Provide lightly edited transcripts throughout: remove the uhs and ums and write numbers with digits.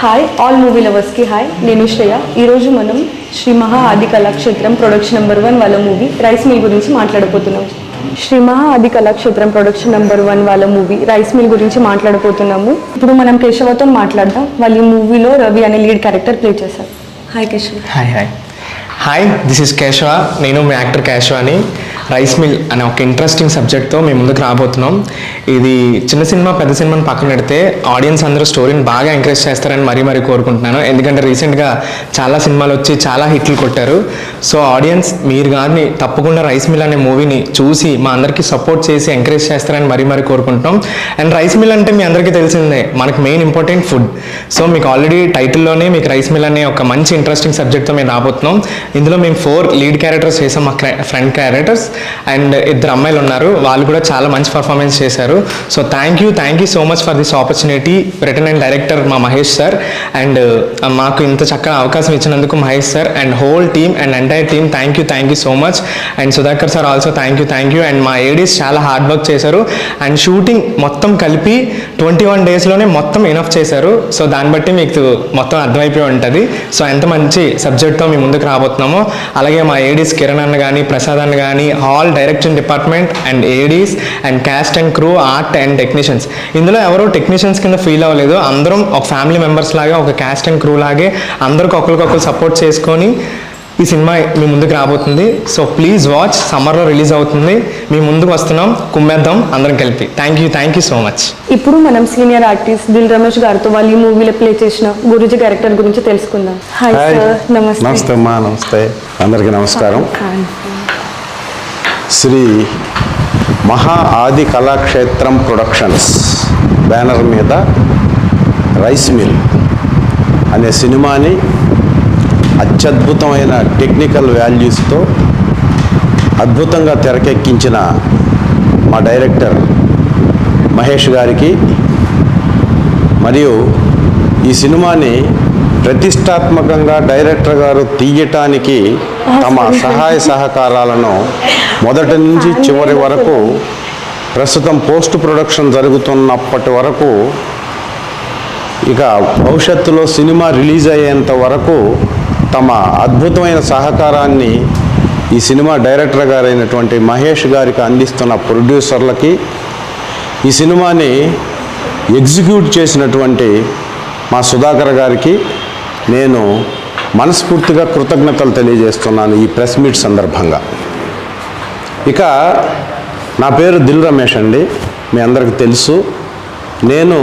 Hi all movie లవర్స్కి hi, నేను శ్రేయ. ఈరోజు మనం శ్రీ మహా ఆది కళాక్షేత్రం ప్రొడక్షన్ నెంబర్ 1 వాళ్ళ మూవీ రైస్ మిల్ గురించి మాట్లాడబోతున్నాం. శ్రీ మహా ఆది కళాక్షేత్రం ప్రొడక్షన్ నెంబర్ 1 వాళ్ళ మూవీ రైస్ మిల్ గురించి మాట్లాడబోతున్నాము. ఇప్పుడు మనం కేశవతో మాట్లాడదాం. వాళ్ళు ఈ మూవీలో రవి అనే లీడ్ క్యారెక్టర్ ప్లే చేశారు. Hi Keshava. Hi this is Keshava. నేను మీ యాక్టర్ కేశవాని. రైస్ మిల్ అనే ఒక ఇంట్రెస్టింగ్ సబ్జెక్ట్తో మేము ముందుకు రాబోతున్నాం. ఇది చిన్న సినిమా పెద్ద సినిమాని పక్కన పెడితే ఆడియన్స్ అందరూ స్టోరీని బాగా ఎంకరేజ్ చేస్తారని మరీ కోరుకుంటున్నాను. ఎందుకంటే రీసెంట్గా చాలా సినిమాలు వచ్చి చాలా హిట్లు కొట్టారు. సో ఆడియన్స్ మీరు కానీ తప్పకుండా రైస్ మిల్ అనే మూవీని చూసి మా అందరికీ సపోర్ట్ చేసి ఎంకరేజ్ చేస్తారని మరీ కోరుకుంటున్నాం. అండ్ రైస్ మిల్ అంటే మీ అందరికీ తెలిసిందే, మనకు మెయిన్ ఇంపార్టెంట్ ఫుడ్. సో మీకు ఆల్రెడీ టైటిల్లోనే మీకు రైస్ మిల్ అనే ఒక మంచి ఇంట్రెస్టింగ్ సబ్జెక్ట్తో మేము రాబోతున్నాం. ఇందులో మేము 4 లీడ్ క్యారెక్టర్స్ చేసాం, మా ఫ్రంట్ క్యారెక్టర్స్. అండ్ 2 అమ్మాయిలు ఉన్నారు, వాళ్ళు కూడా చాలా మంచి పర్ఫార్మెన్స్ చేశారు. So thank you so much for this opportunity. Return and director మా మహేష్ సార్. అండ్ మాకు ఇంత చక్కగా అవకాశం ఇచ్చినందుకు Mahesh sir and whole team and entire team thank you so much. And Sudhakar sir also thank you. And మా Aedes చాలా hard work చేశారు. And shooting మొత్తం కలిపి 21 డేస్లోనే మొత్తం ఇనఫ్ చేశారు. సో దాన్ని బట్టి మీకు మొత్తం అర్థమైపోయి ఉంటుంది. సో ఎంత మంచి సబ్జెక్ట్తో మేము ముందుకు రాబోతున్నామో. అలాగే మా ఏడీస్ కిరణ్ అన్న కానీ ప్రసాద్ అన్న కానీ all direction department and Aedes and caste and crew art and technicians. ఇందులో ఎవరో టెక్నీషియన్స్ కింద ఫీల్ అవ్వలేదు, అందరం ఒక ఫ్యామిలీ మెంబర్స్ లాగా ఒక క్యాస్ట్ అండ్ క్రూ లాగే అందరికి ఒకరికొకరు సపోర్ట్ చేసుకొని ఈ సినిమా మీ ముందుకు రాబోతుంది. So please watch. సమ్మర్లో రిలీజ్ అవుతుంది. మీ ముందుకు వస్తున్నాం, కుమ్మేద్దాం అందరం కలిపి. Thank you so much. ఇప్పుడు మనం సీనియర్ ఆర్టిస్ట్ దిల్ రమేష్ గారితో వాళ్ళు ఈ మూవీలో ప్లే చేసిన గురుజీ క్యారెక్టర్ గురించి తెలుసుకుందాం. Hi sir. నమస్తే అమ్మా. నమస్తే అందరికీ నమస్కారం. శ్రీ మహా ఆది కళాక్షేత్రం ప్రొడక్షన్స్ బ్యానర్ మీద రైస్ మిల్ అనే సినిమాని అత్యద్భుతమైన టెక్నికల్ వాల్యూస్తో అద్భుతంగా తెరకెక్కించిన మా డైరెక్టర్ మహేష్ గారికి, మరియు ఈ సినిమాని ప్రతిష్టాత్మకంగా డైరెక్టర్ గారు తీయటానికి తమ సహాయ సహకారాలను మొదటి నుంచి చివరి వరకు, ప్రస్తుతం పోస్ట్ ప్రొడక్షన్ జరుగుతున్నప్పటి వరకు, ఇక భవిష్యత్తులో సినిమా రిలీజ్ అయ్యేంత వరకు తమ అద్భుతమైన సహకారాన్ని ఈ సినిమా డైరెక్టర్ గారైనటువంటి మహేష్ గారికి అందిస్తున్న ప్రొడ్యూసర్లకి, ఈ సినిమాని ఎగ్జిక్యూట్ చేసినటువంటి మా సుధాకర్ గారికి నేను మనస్ఫూర్తిగా కృతజ్ఞతలు తెలియజేస్తున్నాను ఈ ప్రెస్ మీట్ సందర్భంగా. ఇక నా పేరు దిల్ రమేష్ అండి, మీ అందరికీ తెలుసు. నేను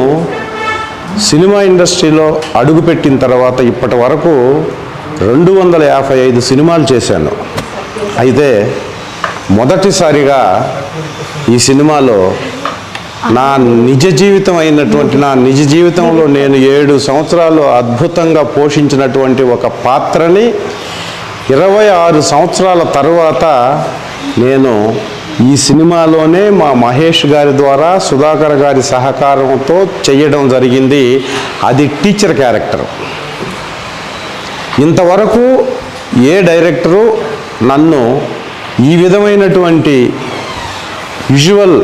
సినిమా ఇండస్ట్రీలో అడుగుపెట్టిన తర్వాత ఇప్పటి వరకు 255 సినిమాలు చేశాను. అయితే మొదటిసారిగా ఈ సినిమాలో నా నిజ జీవితంలో నేను 7 సంవత్సరాలు అద్భుతంగా పోషించినటువంటి ఒక పాత్రని 26 సంవత్సరాల తర్వాత నేను ఈ సినిమాలోనే మా మహేష్ గారి ద్వారా సుధాకర్ గారి సహకారంతో చేయడం జరిగింది. అది టీచర్ క్యారెక్టర్. ఇంతవరకు ఏ డైరెక్టరు నన్ను ఈ విధమైనటువంటి విజువల్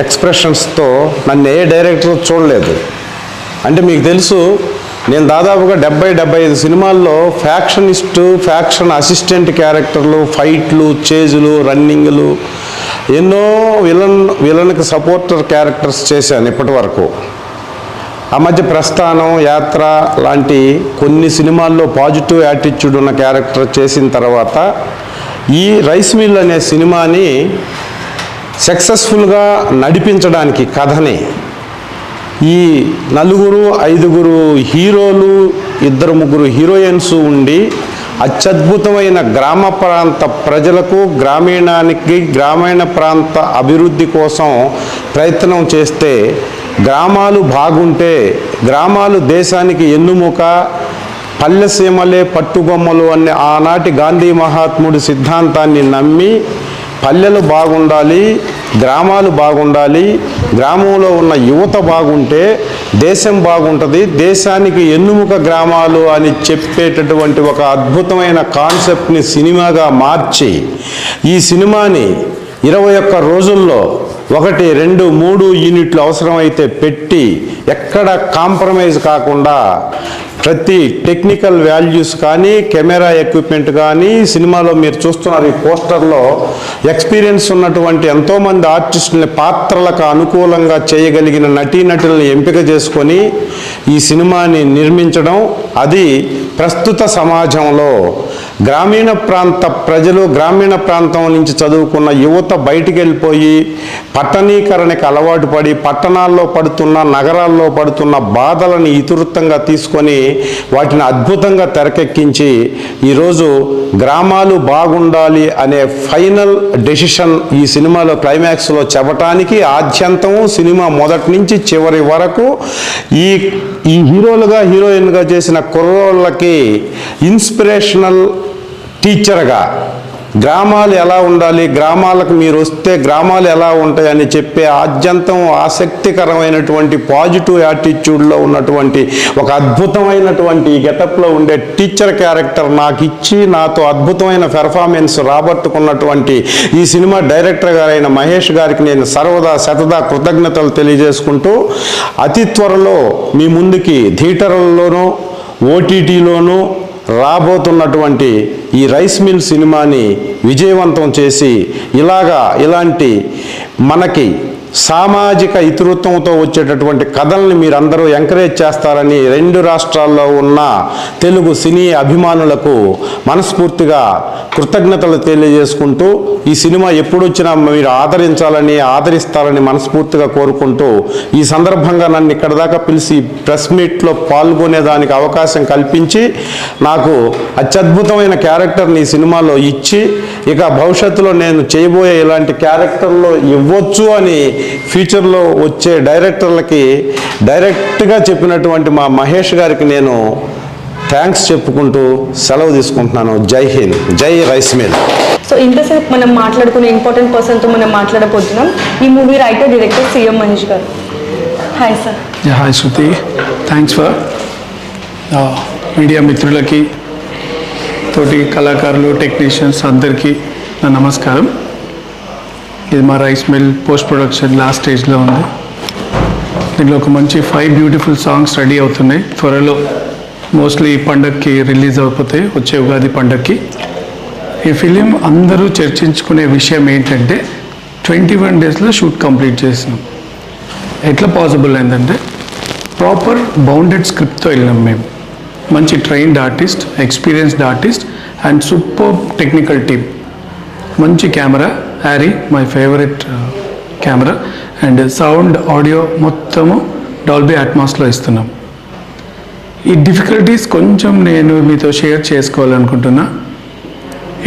ఎక్స్ప్రెషన్స్తో నన్ను ఏ డైరెక్టర్ చూడలేదు. అంటే మీకు తెలుసు, నేను దాదాపుగా 70-75 సినిమాల్లో ఫ్యాక్షన్ అసిస్టెంట్ క్యారెక్టర్లు, ఫైట్లు, చేజులు, రన్నింగ్లు, ఎన్నో విలన్కి సపోర్టర్ క్యారెక్టర్స్ చేశాను ఇప్పటి వరకు. ఆ మధ్య ప్రస్థానం, యాత్ర లాంటి కొన్ని సినిమాల్లో పాజిటివ్ యాటిట్యూడ్ ఉన్న క్యారెక్టర్ చేసిన తర్వాత ఈ రైస్ మిల్ అనే సినిమాని సక్సెస్ఫుల్గా నడిపించడానికి కథని ఈ 4-5 హీరోలు, 2-3 హీరోయిన్స్ ఉండి అత్యద్భుతమైన గ్రామ ప్రాంత ప్రజలకు, గ్రామీణ ప్రాంత అభివృద్ధి కోసం ప్రయత్నం చేస్తే, గ్రామాలు బాగుంటే గ్రామాలు దేశానికి ఎన్నుముక, పల్లెసీమలే పట్టుబొమ్మలు అనే ఆనాటి గాంధీ మహాత్ముడి సిద్ధాంతాన్ని నమ్మి పల్లెలు బాగుండాలి, గ్రామాలు బాగుండాలి, గ్రామంలో ఉన్న యువత బాగుంటే దేశం బాగుంటుంది, దేశానికి ఎన్నుముక గ్రామాలు అని చెప్పేటటువంటి ఒక అద్భుతమైన కాన్సెప్ట్ని సినిమాగా మార్చి ఈ సినిమాని 21 రోజుల్లో 1, 2, 3 యూనిట్లు అవసరమైతే పెట్టి ఎక్కడ కాంప్రమైజ్ కాకుండా ప్రతి టెక్నికల్ వాల్యూస్ కానీ కెమెరా ఎక్విప్మెంట్ కానీ సినిమాలో మీరు చూస్తున్నారు ఈ పోస్టర్లో ఎక్స్పీరియన్స్ ఉన్నటువంటి ఎంతోమంది ఆర్టిస్టులని పాత్రలకు అనుకూలంగా చేయగలిగిన నటీనటులను ఎంపిక చేసుకొని ఈ సినిమాని నిర్మించడం, అది ప్రస్తుత సమాజంలో గ్రామీణ ప్రాంత ప్రజలు, గ్రామీణ ప్రాంతం నుంచి చదువుకున్న యువత బయటికి వెళ్ళిపోయి పట్టణీకరణకి అలవాటు పడి పట్టణాల్లో పడుతున్న, నగరాల్లో పడుతున్న బాధలను ఇతివృత్తంగా తీసుకొని వాటిని అద్భుతంగా తెరకెక్కించి ఈరోజు గ్రామాలు బాగుండాలి అనే ఫైనల్ డెసిషన్ ఈ సినిమాలో క్లైమాక్స్లో చెప్పటానికి ఆద్యంతం సినిమా మొదటి నుంచి చివరి వరకు ఈ హీరోలుగా హీరోయిన్గా చేసిన కుర్రోళ్ళకి ఇన్స్పిరేషనల్ టీచర్గా గ్రామాలు ఎలా ఉండాలి, గ్రామాలకు మీరు వస్తే గ్రామాలు ఎలా ఉంటాయని చెప్పే ఆద్యంతం ఆసక్తికరమైనటువంటి పాజిటివ్ యాటిట్యూడ్లో ఉన్నటువంటి ఒక అద్భుతమైనటువంటి గెటప్లో ఉండే టీచర్ క్యారెక్టర్ నాకు ఇచ్చి నాతో అద్భుతమైన పెర్ఫార్మెన్స్ రాబట్టుకున్నటువంటి ఈ సినిమా డైరెక్టర్ గారైన మహేష్ గారికి నేను సర్వదా శతదా కృతజ్ఞతలు తెలియజేసుకుంటూ అతి త్వరలో మీ ముందుకి థియేటర్లలోనూ ఓటీటీలోనూ రాబోతున్నటువంటి ఈ రైస్ మిల్ సినిమాని విజయవంతం చేసి ఇలాంటి మనకి సామాజిక ఇతివృత్తంతో వచ్చేటటువంటి కథల్ని మీరందరూ ఎంకరేజ్ చేస్తారని 2 రాష్ట్రాల్లో ఉన్న తెలుగు సినీ అభిమానులకు మనస్ఫూర్తిగా కృతజ్ఞతలు తెలియజేసుకుంటూ ఈ సినిమా ఎప్పుడొచ్చినా మీరు ఆదరిస్తారని మనస్ఫూర్తిగా కోరుకుంటూ ఈ సందర్భంగా నన్ను ఇక్కడ దాకా పిలిచి ప్రెస్ మీట్లో పాల్గొనేదానికి అవకాశం కల్పించి నాకు అత్యద్భుతమైన క్యారెక్టర్ని ఈ సినిమాలో ఇచ్చి ఇక భవిష్యత్తులో నేను చేయబోయే ఇలాంటి క్యారెక్టర్లో ఇవ్వచ్చు అని ఫ్యూచర్లో వచ్చే డైరెక్టర్లకి డైరెక్ట్గా చెప్పినటువంటి మా మహేష్ గారికి నేను థ్యాంక్స్ చెప్పుకుంటూ సెలవు తీసుకుంటున్నాను. జై హింద్, జై రైస్ మిల్. సో ఇంతసేపు మనం మాట్లాడుకునే ఇంపార్టెంట్ పర్సన్తో మనం మాట్లాడబోతున్నాం. ఈ movie writer, director CM Mahesh garu. Hi sir. Hi Shruti, thanks for media మిత్రులకి, తోటి కళాకారులు, టెక్నీషియన్స్ అందరికీ నా నమస్కారం. ఇది మా rice mill post production last స్టేజ్లో ఉంది. దీంట్లో ఒక మంచి 5 బ్యూటిఫుల్ సాంగ్స్ రెడీ అవుతున్నాయి. త్వరలో మోస్ట్లీ పండగకి రిలీజ్ అయిపోతాయి, వచ్చే ఉగాది పండగకి. ఈ ఫిలిం అందరూ చర్చించుకునే విషయం ఏంటంటే 21 డేస్లో షూట్ కంప్లీట్ చేసినాం. ఎట్లా పాసిబుల్ అయిందంటే ప్రాపర్ బౌండెడ్ స్క్రిప్ట్తో వెళ్ళినాం మేము. మంచి trained artist, experienced artist and super technical team. మంచి camera, Harry my favourite camera, and sound, audio మొత్తము డాల్బీ అట్మాస్లో ఇస్తున్నాం. ఈ డిఫికల్టీస్ కొంచెం నేను మీతో షేర్ చేసుకోవాలనుకుంటున్నా.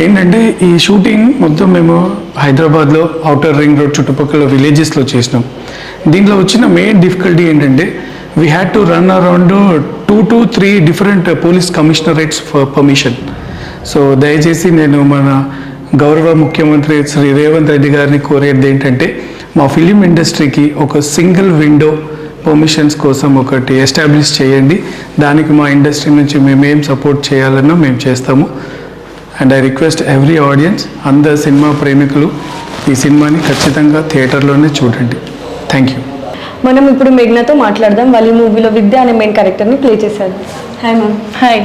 ఏంటంటే ఈ షూటింగ్ మొత్తం మేము హైదరాబాద్లో ఔటర్ రింగ్ రోడ్ చుట్టుపక్కల విలేజెస్లో చేసినాం. దీంట్లో వచ్చిన మెయిన్ డిఫికల్టీ ఏంటంటే we had to run around 2 to 3 different police commissionerates for permission. So దయచేసి నేను మన గౌరవ ముఖ్యమంత్రి శ్రీ రేవంత్ రెడ్డి గారిని కోరేది ఏంటంటే మా ఫిలిం ఇండస్ట్రీకి ఒక సింగిల్ విండో పర్మిషన్స్ కోసం ఒకటి ఎస్టాబ్లిష్ చేయండి. దానికి మా ఇండస్ట్రీ నుంచి మేమేం సపోర్ట్ చేయాలన్నా మేము చేస్తాము. And I request every audience, అందరు సినిమా ప్రేమికులు ఈ సినిమాని ఖచ్చితంగా థియేటర్లోనే చూడండి. Thank you. మనం ఇప్పుడు మేఘ్నాతో మాట్లాడదాం. వాళ్ళు ఈ మూవీలో విద్య అనే మెయిన్ క్యారెక్టర్ని ప్లే చేశారు. Hi ma'am. Hi,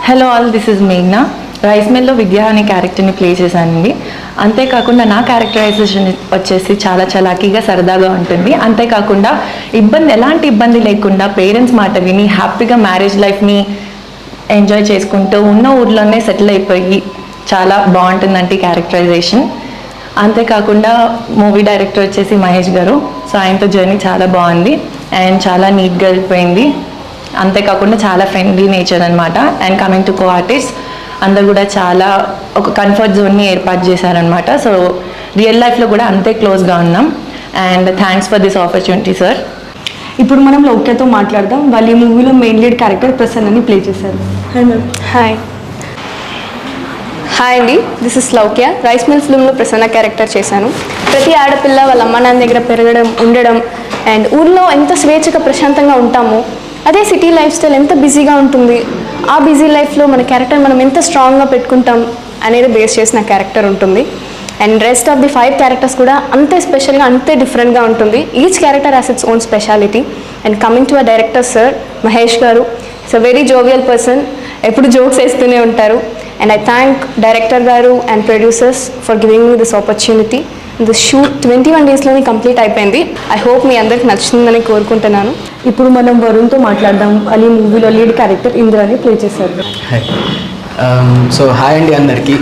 hello all, this is మేఘ్నా. రైస్ మిల్లో విద్య అనే క్యారెక్టర్ని ప్లే చేశానండి. అంతేకాకుండా నా క్యారెక్టరైజేషన్ వచ్చేసి చాలా చలాకీగా, సరదాగా ఉంటుంది. అంతేకాకుండా ఎలాంటి ఇబ్బంది లేకుండా పేరెంట్స్ మాట విని హ్యాపీగా మ్యారేజ్ లైఫ్ని ఎంజాయ్ చేసుకుంటూ ఉన్న ఊర్లోనే సెటిల్ అయిపోయి చాలా బాగుంటుందంటే క్యారెక్టరైజేషన్. అంతేకాకుండా మూవీ డైరెక్టర్ వచ్చేసి మహేష్ గారు. సో ఆయనతో జర్నీ చాలా బాగుంది అండ్ చాలా నీట్గా వెళ్ళిపోయింది. అంతేకాకుండా చాలా ఫ్రెండ్లీ నేచర్ అనమాట. And coming to co artist, అందరు కూడా చాలా ఒక కంఫర్ట్ జోన్ని ఏర్పాటు చేశారనమాట. సో రియల్ లైఫ్లో కూడా అంతే క్లోజ్గా ఉన్నాం. And thanks for this opportunity sir. ఇప్పుడు మనం లౌక్యతో మాట్లాడదాం. వాళ్ళు ఈ మూవీలో మెయిన్ లీడ్ క్యారెక్టర్ ప్రసన్నని ప్లే చేశారు. Hi ma'am. హాయ్ హాయ్ అండి, this is Loukya. Rice mill ఫిల్మ్లో ప్రసన్న క్యారెక్టర్ చేశాను. ప్రతి ఆడపిల్ల వాళ్ళ అమ్మ నాన్న దగ్గర ఉండడం అండ్ ఊళ్ళో ఎంత స్వేచ్ఛగా ప్రశాంతంగా ఉంటామో అదే సిటీ లైఫ్ స్టైల్ ఎంత బిజీగా ఉంటుంది. ఆ బిజీ లైఫ్లో మన క్యారెక్టర్ మనం ఎంత స్ట్రాంగ్గా పెట్టుకుంటాం అనేది బేస్ చేసిన క్యారెక్టర్ ఉంటుంది. And rest of the 5 characters కూడా అంతే స్పెషల్గా అంతే డిఫరెంట్గా ఉంటుంది. Each character has its own speciality. And coming to a director sir Mahesh garu, it's a very jovial person, ఎప్పుడు జోక్స్ వేస్తూనే ఉంటారు. And I thank director garu and producers for giving me this opportunity. The shoot 21 డేస్లోనే complete అయిపోయింది. I hope మీ అందరికి నచ్చుతుందని కోరుకుంటున్నాను. ఇప్పుడు మనం వరుణ్తో మాట్లాడదాం. అలీ మూవీలో లీడ్ క్యారెక్టర్ ఇంద్రాని ప్లే చేశారు. సో హాయ్ అండి అందరికీ.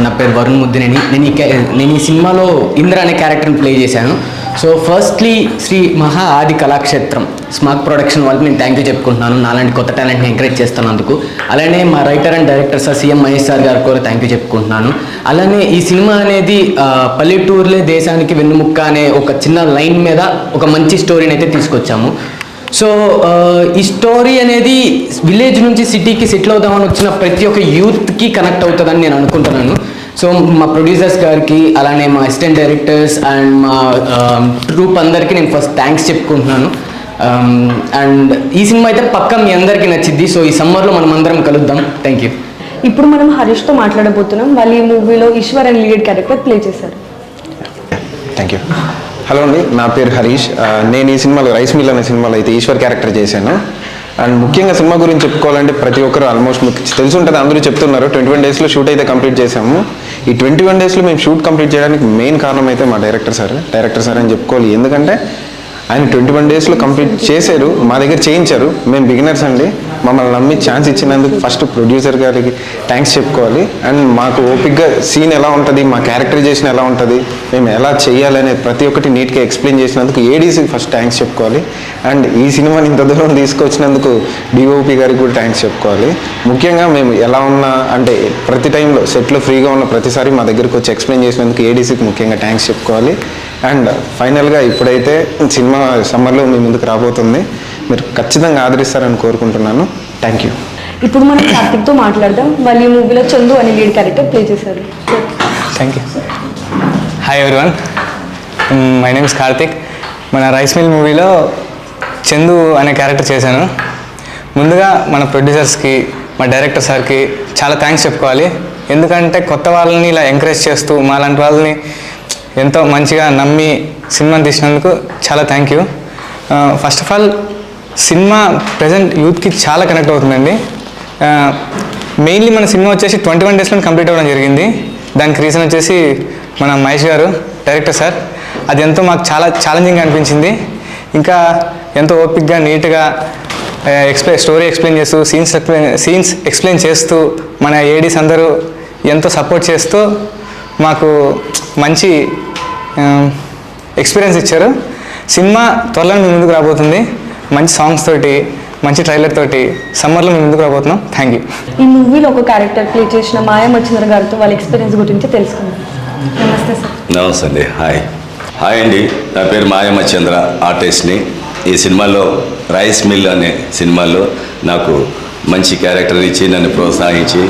నా పేరు వరుణ్ ముద్దినేని. నేను ఈ సినిమాలో ఇంద్ర అనే క్యారెక్టర్ని ప్లే చేశాను. సో ఫస్ట్లీ శ్రీ మహా ఆది కళాక్షేత్రం స్మార్ట్ ప్రొడక్షన్ వాళ్ళకి నేను థ్యాంక్ యూ చెప్పుకుంటున్నాను, నాలాంటి కొత్త టాలెంట్ని ఎంకరేజ్ చేస్తున్నందుకు. అలానే మా writer and director sir CM Mahesh sir గారికి కూడా థ్యాంక్ యూ చెప్పుకుంటున్నాను. అలానే ఈ సినిమా అనేది పల్లెటూరులే దేశానికి వెన్నుముక్క అనే ఒక చిన్న లైన్ మీద ఒక మంచి స్టోరీని అయితే తీసుకొచ్చాము. సో ఈ స్టోరీ అనేది విలేజ్ నుంచి సిటీకి సెటిల్ అవుదామని వచ్చిన ప్రతి ఒక్క యూత్కి కనెక్ట్ అవుతుందని నేను అనుకుంటున్నాను. సో మా ప్రొడ్యూసర్స్ గారికి, అలానే మా అసిస్టెంట్ డైరెక్టర్స్ అండ్ మా ట్రూప్ అందరికీ నేను ఫస్ట్ థ్యాంక్స్ చెప్పుకుంటున్నాను. అండ్ ఈ సినిమా అయితే పక్కా మీ అందరికీ నచ్చిద్ది. సో ఈ సమ్మర్లో మనం అందరం కలుద్దాం. Thank you. ఇప్పుడు మనం హరీష్తో మాట్లాడబోతున్నాం. వాళ్ళు ఈ మూవీలో ఈశ్వర్ అని లీడ్ క్యారెక్టర్ ప్లే చేశారు. Thank you. హలో అండి, నా పేరు హరీష్. నేను ఈ సినిమాలో రైస్ మిల్ అనే సినిమాలో అయితే ఈశ్వర్ క్యారెక్టర్ చేశాను. అండ్ ముఖ్యంగా సినిమా గురించి చెప్పుకోవాలంటే ప్రతి ఒక్కరు ఆల్మోస్ట్ మీకు తెలిసి ఉంటుంది, అందరూ చెప్తున్నారు. 21 డేస్లో షూట్ అయితే కంప్లీట్ చేశాము. ఈ 21 డేస్లో మేము షూట్ కంప్లీట్ చేయడానికి మెయిన్ కారణం అయితే మా డైరెక్టర్ సార్ అని చెప్పుకోవాలి. ఎందుకంటే ఆయన 21 డేస్లో కంప్లీట్ చేశారు, మా దగ్గర చేయించారు. మేము బిగినర్స్ అండి, మమ్మల్ని నమ్మి ఛాన్స్ ఇచ్చినందుకు ఫస్ట్ ప్రొడ్యూసర్ గారికి థ్యాంక్స్ చెప్పుకోవాలి. అండ్ మాకు ఓపిక్గా సీన్ ఎలా ఉంటుంది, మా క్యారెక్టరైజేషన్ ఎలా ఉంటుంది, మేము ఎలా చేయాలి అనేది ప్రతి ఒక్కటి నీట్గా ఎక్స్ప్లెయిన్ చేసినందుకు ఏడీసీకి ఫస్ట్ థ్యాంక్స్ చెప్పుకోవాలి. అండ్ ఈ సినిమాని ఇంత దూరం తీసుకొచ్చినందుకు డిఓపి గారికి కూడా థ్యాంక్స్ చెప్పుకోవాలి. ముఖ్యంగా మేము ఎలా ఉన్నా అంటే ప్రతి టైంలో సెట్లో ఫ్రీగా ఉన్న ప్రతిసారి మా దగ్గరికి వచ్చి ఎక్స్ప్లెయిన్ చేసినందుకు ఏడీసీకి ముఖ్యంగా థ్యాంక్స్ చెప్పుకోవాలి. అండ్ ఫైనల్గా ఇప్పుడైతే సినిమా సమ్మర్లో మీ ముందుకు రాబోతుంది, మీరు ఖచ్చితంగా ఆదరిస్తారని కోరుకుంటున్నాను. Thank you. ఇప్పుడు మనం కార్తిక్తో మాట్లాడదాం. వాళ్ళు ఈ మూవీలో చందు అనే లీడ్ క్యారెక్టర్ ప్లే చేశారు. Thank you. Hi everyone, my name is Karthik. మన రైస్ మిల్ మూవీలో చందు అనే క్యారెక్టర్ చేశాను. ముందుగా మన ప్రొడ్యూసర్స్కి, మా డైరెక్టర్ సార్కి చాలా థ్యాంక్స్ చెప్పుకోవాలి. ఎందుకంటే కొత్త వాళ్ళని ఇలా ఎంకరేజ్ చేస్తూ మాలాంటి వాళ్ళని ఎంతో మంచిగా నమ్మి సినిమాని తీసినందుకు చాలా thank you. First of all cinema present యూత్కి చాలా కనెక్ట్ అవుతుందండి. మెయిన్లీ మన సినిమా వచ్చేసి 21 డేస్లో కంప్లీట్ అవ్వడం జరిగింది. దానికి రీజన్ వచ్చేసి మన మహేష్ గారు, డైరెక్టర్ సార్. అది ఎంతో మాకు చాలా ఛాలెంజింగ్గా అనిపించింది. ఇంకా ఎంతో ఓపిక్గా నీట్గా స్టోరీ ఎక్స్ప్లెయిన్ చేస్తూ సీన్స్ ఎక్స్ప్లెయిన్ చేస్తూ మన ఏడీస్ అందరూ ఎంతో సపోర్ట్ చేస్తూ మాకు మంచి ఎక్స్పీరియన్స్ ఇచ్చారు. సినిమా త్వరలో మీ ముందుకు రాబోతుంది, మంచి సాంగ్స్ తోటి, మంచి ట్రైలర్ తోటి సమ్మర్లో మీ ముందుకు రాబోతున్నాం. Thank you. ఈ మూవీలో ఒక క్యారెక్టర్ ప్లే చేసిన మాయా మచ్చింద్ర గారితో వాళ్ళ ఎక్స్పీరియన్స్ గురించి తెలుసుకుందాం. నమస్తే సార్. నమస్తే అండి. హాయ్ అండి, నా పేరు మాయమచంద్ర, ఆర్టిస్ట్ని. ఈ సినిమాలో రైస్ మిల్ అనే సినిమాలో నాకు మంచి క్యారెక్టర్ ఇచ్చి నన్ను ప్రోత్సహించి